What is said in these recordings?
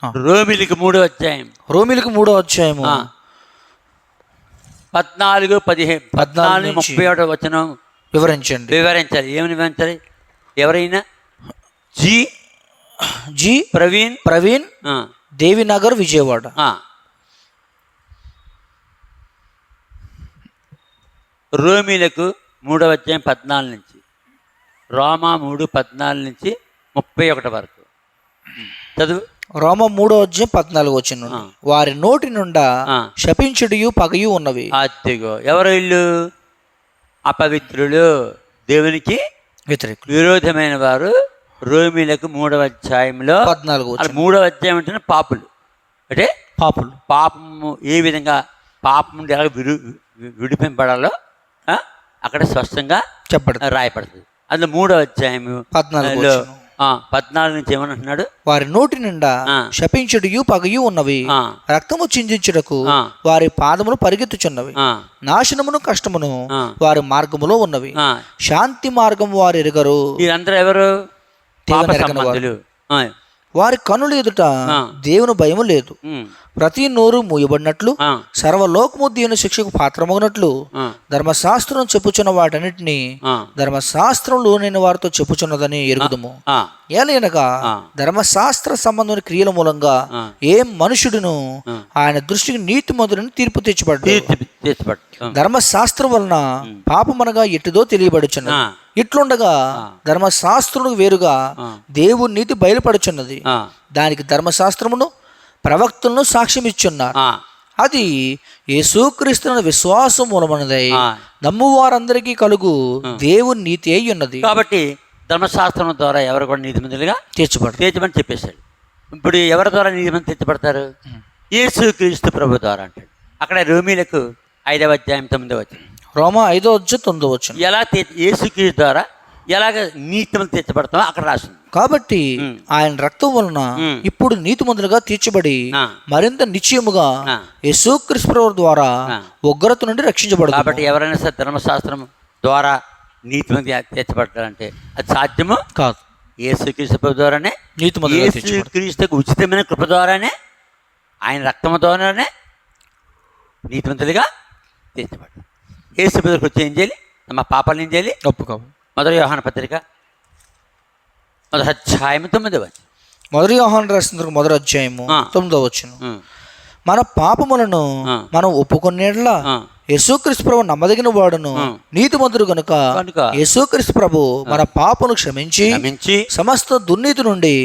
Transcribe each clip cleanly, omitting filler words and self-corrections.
రోమిలికి 3వ అధ్యాయం. రోమిలికి 3వ అధ్యాయము 14, 15, 14, 31 వచనం వివరించాలి. ఏమని వివరించాలి? ఎవరైనా జి ప్రవీణ్ దేవినగర్, విజయవాడ. రోమిలకు 3వ అధ్యాయం 14 నుంచి, రోమా 3, 14 నుంచి 31 వరకు చదువు. రోమ 3వ అధ్యాయం 14 వచనం. వారి నోటి నుండా శపించుడియు పగయు ఉన్నవి. అదిగో ఎవరు వీళ్ళు? అపవిత్రులు, దేవునికి విరోధమైన వారు. రోమిలకు 3వ అధ్యాయంలో 14. 3వ అధ్యాయం అంటే పాపులు. అంటే పాపము ఏ విధంగా పాపం నుండి ఎలా విడిపింపడాలో అక్కడ స్పష్టంగా రాయపడుతుంది. అందులో 3వ అధ్యాయము 14 నుంచి ఏమంటున్నాడు? వారి నోటి నిండా శపించుడియు పగయు ఉన్నవి, రక్తము చిందించుటకు వారి పాదములు పరిగెత్తుచున్నవి, నాశనమును కష్టమును వారి మార్గములో ఉన్నవి, శాంతి మార్గం వారు ఎరుగరు. వీరందరూ ఎవరు? వారి కనులు ఎదుట దేవుని భయము లేదు. ప్రతి నోరు మూయబడినట్లు, సర్వలోకము దేవుని శిక్షకు పాత్రమగినట్లు ధర్మశాస్త్రం చెప్పుచున్న వాటన్నిటిని ధర్మశాస్త్రంలో నేను వారితో చెప్పుచున్నదని ఎరుగుదము. ఏలైనగా ధర్మశాస్త్ర సంబంధమైన క్రియల మూలంగా ఏ మనుషుడును ఆయన దృష్టికి నీతిమంతుడని తీర్పు తెచ్చబడ్డాడు. ధర్మశాస్త్రం వలన పాపమనగా ఎట్టుదో తెలియబడుచున్నది. ఇట్లుండగా ధర్మశాస్త్రునికి వేరుగా దేవుని నీతి బయలుపడుచున్నది. దానికి ధర్మశాస్త్రమును ప్రవక్తలను సాక్ష్యం ఇచ్చున్నారు. అది యేసుక్రీస్తు విశ్వాసం మూలమైనదై నమ్ము వారందరికీ కలుగు దేవుని నీతి అయి ఉన్నది. కాబట్టి ధర్మశాస్త్రం ద్వారా ఎవరు కూడా నీతిమంతులుగా తీర్చబడి చెప్పేశాడు. ఇప్పుడు ఎవరి ద్వారా నీతిమంతులు తీర్చబడతారు? యేసుక్రీస్తు ప్రభు ద్వారా అంటాడు. అక్కడ రోమీలకు 5వ అధ్యాయం 9వ వచనం. రోమా 5వ అధ్యాయం 9వ వచనం. ఎలా యేసుక్రీస్తు ద్వారా ఎలాగ నీతిమంతులు తీర్చబడతామో అక్కడ రాసింది. కాబట్టి ఆయన రక్తం వలన ఇప్పుడు నీతిమంతులుగా తీర్చబడి మరింత నిశ్చయముగా యేసుక్రీస్తు ప్రభు ద్వారా ఉగ్రత నుండి రక్షించబడదు. కాబట్టి ఎవరైనా సరే ధర్మశాస్త్రం ద్వారా నీతిమంతులుగా తీర్చబడతారంటే అది సాధ్యము కాదు. యేసుక్రీస్తు ప్రభు ద్వారానే, యేసుక్రీస్తుకు ఉచితమైన కృప ద్వారానే, ఆయన రక్తము ద్వారానే నీతిమంతులుగా తీర్చబడతారు. యేసు ప్రభువుకి వచ్చి ఏం చేయాలి? మా పాపాలను ఏం చేయాలి? ఒప్పుకోవు. మొదటి యోహాను పత్రిక 1వ అధ్యాయం 9వ వచనం. మొదటి యోహాను రాసిన 1వ అధ్యాయము 9వ వచనం. మన పాపములను మనం ఒప్పుకునేట్లా యేసుక్రీస్తు ప్రభు నమ్మదగిన వాడును నీతిమంతుడు గనుక యేసుక్రీస్తు ప్రభు మన పాపను క్షమించి సమస్త దుర్నీతి నుండి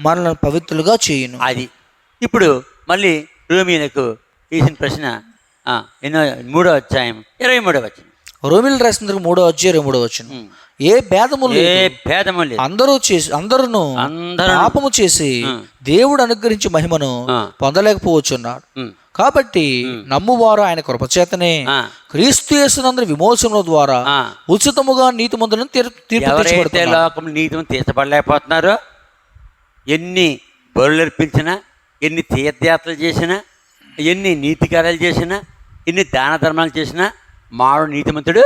మనల్ని పవిత్రులుగా చేయును. అది ఇప్పుడు మళ్ళీ రోమీలకు వేసిన ప్రశ్న 3వ అధ్యాయం 23వ వచనం. రోమిలు రాసిన 3వ అధ్యాయం 23వ వచనం. ఏ భేదము లేదు, అందరూ పాపము చేసి దేవుడు అనుగ్రహించి మహిమను పొందలేకపోవచ్చున్నాడు. కాబట్టి నమ్మువారు ఆయన కృపచేతనే క్రీస్తు యేసునందు విమోచనల ద్వారా ఉచితముగా నీతిమంతులను నీతిని తీర్చబడలేకపోతున్నారు. ఎన్ని బలులు అర్పించినా, ఎన్ని తీర్థయాత్రలు చేసినా, ఎన్ని నీతి కార్యాలు చేసినా, ఎన్ని దాన ధర్మాలు చేసినా మాడు నీతిమంతుడు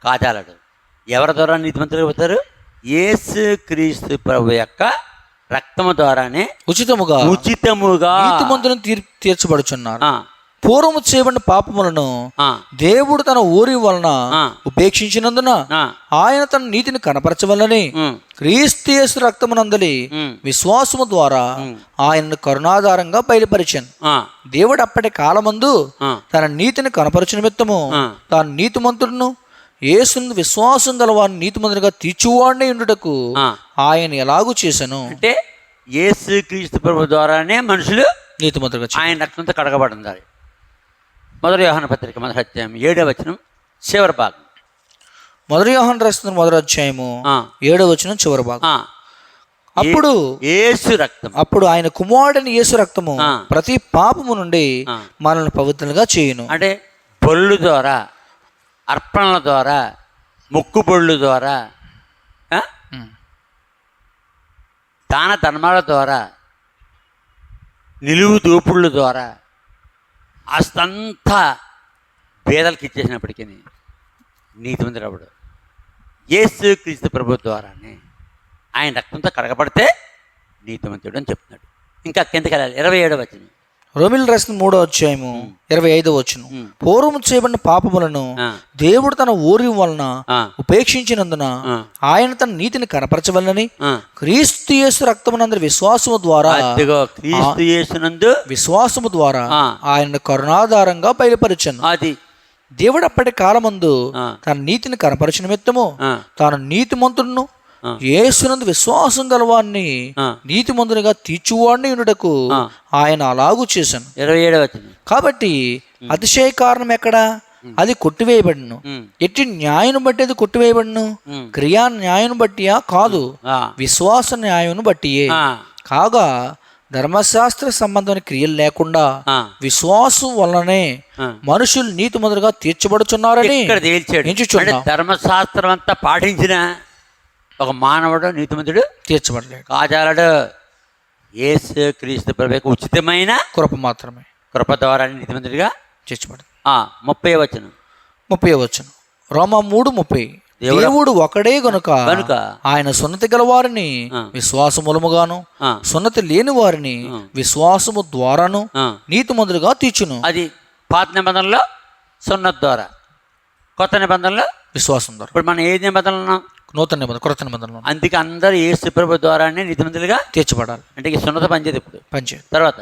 కాచాలడు. ఎవరి ద్వారా నీతిమంతుడు అవుతారు? యేసుక్రీస్తు ప్రభు యొక్క రక్తము ద్వారానే ఉచితముగా నీతిమంతులను తీర్చబడుచున్నారు. పూర్వము చేయబడిన పాపములను దేవుడు తన ఊరి వలన ఉపేక్షించినందున ఆయన తన నీతిని కనపరచవలని క్రీస్తు యేసు రక్తమునందలి విశ్వాసము ద్వారా ఆయనను కరుణాధారంగా బయలుపరిచాను. దేవుడు అప్పటి కాలమందు తన నీతిని కనపరచు నిమిత్తము తాను నీతిమంతుడును యేసును విశ్వాసం గల వారిని నీతిమంతునిగా తీర్చువాడిని ఉండుటకు ఆయన ఎలాగూ చేశాను. అంటే యేసుక్రీస్తు ప్రభు ద్వారానే మనుషులు నీతిమంతులుగా ఆయన రక్తంతో కడగబడింది. మొదటి యోహాను పత్రిక 1వ అధ్యాయం 7వ వచనం చివరి భాగం. మొదటి యోహాను రాసిన 1వ అధ్యాయము 7వ వచనం చివరి భాగం. అప్పుడు ఆయన కుమారుడైన యేసు రక్తము ప్రతి పాపము నుండి మనల్ని పవిత్రులుగా చేయును. అంటే బొళ్ళు ద్వారా, అర్పణల ద్వారా, మొక్కుబొళ్ళు ద్వారా, దాన ధర్మాల ద్వారా, నిలువు దోపుళ్ళ ద్వారా అస్తంతా పేదలకు ఇచ్చేసినప్పటికీ నీతిమంతుడు అవ్వడు. యేసుక్రీస్తు ప్రభు ద్వారానే ఆయన రక్తంతో కడగబడితే నీతిమంతుడు అని చెప్తున్నాడు. ఇంకా కిందకి వెళ్ళాలి. 27వ వచనం. రోమిల్ రాసిన 3వ అధ్యాయము 25వ వచనం. పూర్వము చేయబడిన పాపములను దేవుడు తన ఊరి వలన ఉపేక్షించినందున ఆయన తన నీతిని కనపరచవలనని క్రీస్తు యేసు రక్తమునందు విశ్వాసము ద్వారా విశ్వాసము ద్వారా ఆయన కరుణాధారంగా బయలుపరిచను. అది దేవుడు అప్పటి కాలమందు తన నీతిని కనపరచు నిమిత్తము తాను నీతిమంతుడును యేసునందు విశ్వాసం గలవాన్ని నీతిమంతునిగా తీర్చువాడిని ఉండుటకు ఆయన అలాగూ చేశాను. 27వ వచనం. కాబట్టి అతిశయ కారణం ఎక్కడ? అది కొట్టివేయబడిను. ఎట్టి న్యాయం బట్టి అది కొట్టివేయబడిను? క్రియా న్యాయం బట్టియా? కాదు, విశ్వాస న్యాయం బట్టియే. కాగా ధర్మశాస్త్ర సంబంధమైన క్రియలు లేకుండా విశ్వాసం వలనే మనుషులు నీతిమంతులుగా తీర్చబడుచున్నారని ధర్మశాస్త్రం అంతా పాటించిన ఒక మానవుడు నీతిమంతుడు తీర్చబడలేడు. కాజాలడు. యేసు క్రీస్తు ప్రభువుకు ఉచితమైన కృప మాత్రమే, కృప ద్వారా నీతిమంతుడిగా తీర్చబడదు. 30వ వచనం. 30వ వచనం. రోమా 3:30. దేవుడు ఒకడే గనుక ఆయన సున్నతి గల వారిని విశ్వాస మూలముగాను సున్నతి లేని వారిని విశ్వాసము ద్వారాను నీతిమంతులుగా తీర్చును. అది పాత నిబంధనలో సున్నతి ద్వారా, కొత్త నిబంధనలో విశ్వాసం ద్వారా. ఇప్పుడు మనం ఏ నిబంధనలు ఉన్నాం? నూతన నిబంధన, కొత్త నిబంధనలు. అందుకే అందరూ యేసు ప్రభు ద్వారానే నీతిమంతులుగా తీర్చబడాలి. అంటే ఈ సున్నత పనిచేది. ఇప్పుడు పనిచేది. తర్వాత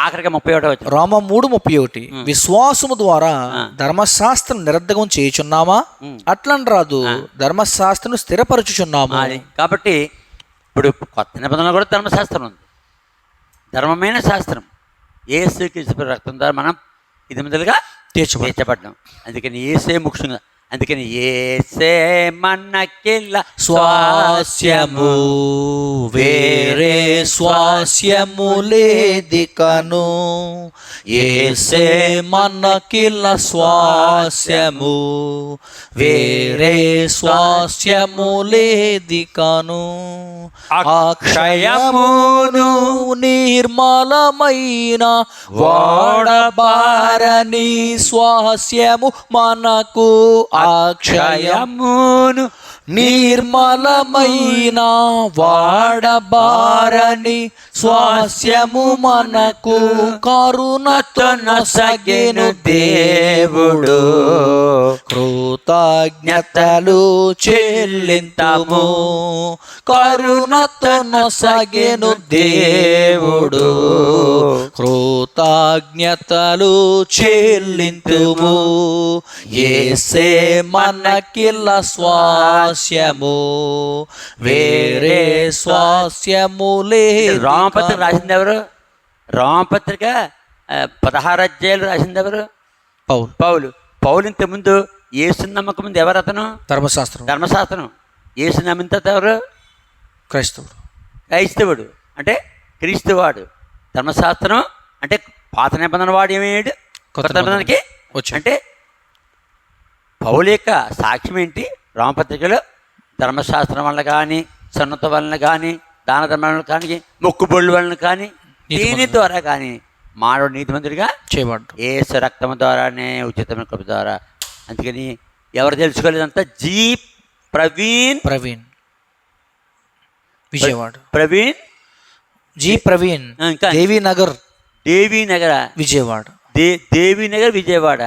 ఆఖరిగా 31వ వచనం. రోమా 3:31. విశ్వాసము ద్వారా ధర్మశాస్త్రం నిరర్ధకం చేయుచున్నామా? అట్లని రాదు, ధర్మశాస్త్రం స్థిరపరచుచున్నాము. కాబట్టి ఇప్పుడు కొత్త నిబంధనలు కూడా ధర్మశాస్త్రం ఉంది, ధర్మమైన శాస్త్రం. యేసు క్రీస్తు రక్తం ద్వారా మనం నీతిమంతులుగా తీర్చబడ్డాం. అందుకని యేసే ముఖ్యంగా. అందుకని యేసే మనకిల్ల స్వాస్యము, వేరే స్వాస్యము లేదికను. యేసే మనకిల్ల స్వాస్యము, వేరే స్వాస్యము లేదికను. అక్షయమును నిర్మలమైన వాడబారని స్వాస్యము మనకు. అక్షయమును నిర్మలమైన వాడబారని స్వాస్యము మనకు. కరుణతో నొసగెను దేవుడు, కృతజ్ఞతలు చెల్లింతము. కరుణతో నొసగెను దేవుడు, కృతజ్ఞతలు చెల్లింతుము. యేసే మనకిల్ల స్వాస్యము, వేరే స్వాస్యము లేదు. రామపత్రిక రాసింది ఎవరు? రామపత్రిక 16 అధ్యాయాలు రాసింది ఎవరు? పౌలు. పౌలు ఇంతకుముందు యేసుని నమ్మకం ముందు ఎవరు అతను? ధర్మశాస్త్రం. యేసు నమ్మిన తర్వాత ఎవరు? క్రైస్తవుడు అంటే క్రీస్తువాడు. ధర్మశాస్త్రం అంటే పాత నిబంధన వాడు ఏమయ్యాడు? కొత్త నిబంధనకి అంటే పౌలు యొక్క సాక్ష్యం ఏంటి? రామపత్రికలో ధర్మశాస్త్రం వలన కానీ, సున్నత వలన కానీ, దాన ధర్మాల కానీ, మొక్కుబొళ్ళు వలన కానీ, దీని ద్వారా కానీ మానవుడు నీతిమంతుడిగా చేయబడ్డాడు. యేసు రక్తము ద్వారానే, ఉచితమైన కృప ద్వారా. అందుకని ఎవరు తెలుసుకోలేదంతా ప్రవీణ్ విజయవాడ. ప్రవీణ్ ఇంకా దేవీనగర్ విజయవాడ. దేవీనగర్ విజయవాడ.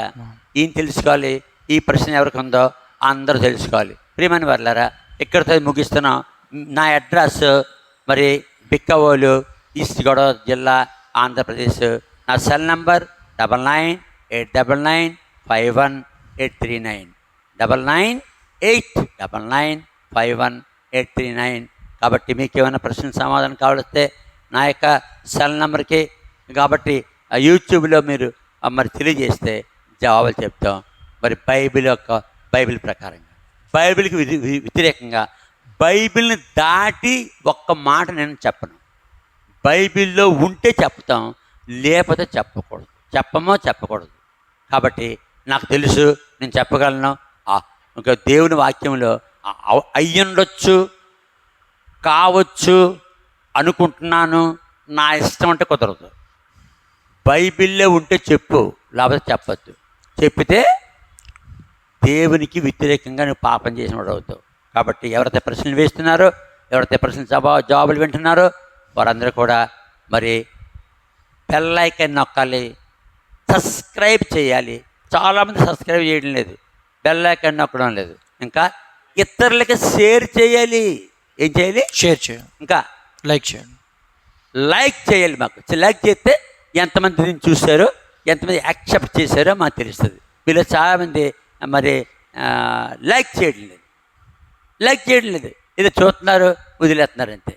ఈయన తెలుసుకోవాలి. ఈ ప్రశ్న ఎవరికి ఉందో అందరూ తెలుసుకోవాలి. ప్రియమైన వర్లారా, ఇక్కడితో ముగిస్తున్నాం. నా అడ్రస్ మరి బిక్కవోలు, ఈస్ట్ గోదావరి జిల్లా, ఆంధ్రప్రదేశ్. నా సెల్ నంబర్ 9989951839 9989951839. కాబట్టి మీకు ఏమైనా ప్రశ్న సమాధానం కావాలిస్తే నా యొక్క సెల్ నెంబర్కి, కాబట్టి యూట్యూబ్లో మీరు మరి తెలియజేస్తే జవాబులు చెప్తాం. మరి బైబిల్ ప్రకారంగా, బైబిల్కి వ్యతిరేకంగా, బైబిల్ని దాటి ఒక్క మాట నేను చెప్పను. బైబిల్లో ఉంటే చెప్తాం, లేకపోతే చెప్పకూడదు. కాబట్టి నాకు తెలుసు, నేను చెప్పగలను. ఇంకా దేవుని వాక్యంలో అయ్యుండొచ్చు, కావచ్చు అనుకుంటున్నాను, నా ఇష్టం అంటే కుదరదు. బైబిల్లో ఉంటే చెప్పు, లేకపోతే చెప్పద్దు. చెప్పితే దేవునికి వ్యతిరేకంగా నువ్వు పాపం చేసిన వాడు అవుతావు. కాబట్టి ఎవరైతే ప్రశ్నలు వేస్తున్నారో, ఎవరైతే ప్రశ్నలు జవాబులు వింటున్నారో వారందరూ కూడా మరి బెల్ ఐకాన్ నొక్కాలి, సబ్స్క్రైబ్ చేయాలి. చాలామంది సబ్స్క్రైబ్ చేయడం లేదు, బెల్ ఐకాన్ నొక్కడం లేదు. ఇంకా ఇతరులకి షేర్ చేయాలి. ఏం చేయాలి? షేర్ చేయాలి. ఇంకా లైక్ చేయండి. లైక్ చేయాలి. మాకు లైక్ చేస్తే ఎంతమంది దీన్ని చూశారో, ఎంతమంది యాక్సెప్ట్ చేశారో మాకు తెలుస్తుంది. మీరు చాలామంది మరి లైక్ చేయడం లేదు, ఇది చూస్తున్నారు, వదిలేస్తున్నారు అంతే.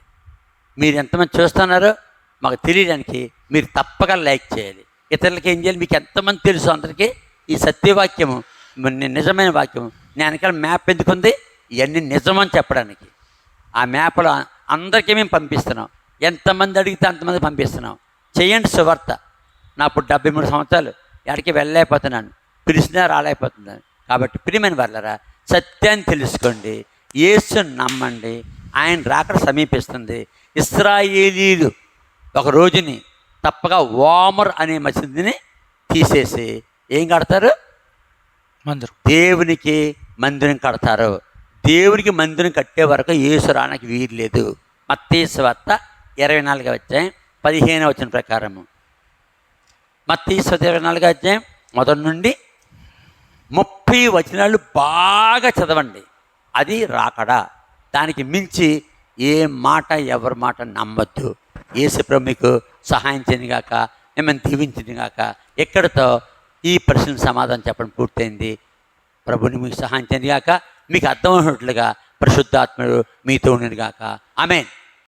మీరు ఎంతమంది చూస్తున్నారో మాకు తెలియడానికి మీరు తప్పక లైక్ చేయాలి. ఇతరులకి ఏం చేయాలి? మీకు ఎంతమంది తెలుసు అందరికీ ఈ సత్యవాక్యము, నిజమైన వాక్యము. నేను వెనకాల మ్యాప్ ఎందుకుంది? ఇవన్నీ నిజమని చెప్పడానికి. ఆ మ్యాప్లో అందరికీ మేము పంపిస్తున్నాం. ఎంతమంది అడిగితే అంతమంది పంపిస్తున్నాం. చేయండి సువార్త. నా ఇప్పుడు 73 సంవత్సరాలు ఎక్కడికి వెళ్ళలేకపోతున్నాను, పిలిచినా రాలేకపోతున్నాను. కాబట్టి ప్రియమైన వాళ్ళరా, సత్యాన్ని తెలుసుకోండి, యేసుని నమ్మండి. ఆయన రాకడ సమీపిస్తుంది. ఇశ్రాయేలీలు ఒక రోజుని తప్పగా ఓమర్ అనే మసీదుని తీసేసి ఏం కడతారు? మందిరం. దేవునికి మందిరం కడతారు. దేవునికి మందిరం కట్టే వరకు యేసు రానికి వీలు లేదు. మత్తయి సువార్త 24వ అధ్యాయం 15వ వచనం ప్రకారము. మత్తయి సువార్త 24వ అధ్యాయం మొదటి నుండి 30 వచనాలు బాగా చదవండి. అది రాకడా. దానికి మించి ఏ మాట ఎవరి మాట నమ్మొద్దు. యేసు ప్రభు మీకు సహాయం చేయను గాక, మిమ్మల్ని దీవించను గాక. ఎక్కడితో ఈ ప్రశ్న సమాధానం చెప్పడం పూర్తయింది. ప్రభుని మీకు సహాయం చేయను గాక, మీకు అర్థమైనట్లుగా పరిశుద్ధాత్ముడు మీతో ఉండును గాక. ఆమేన్.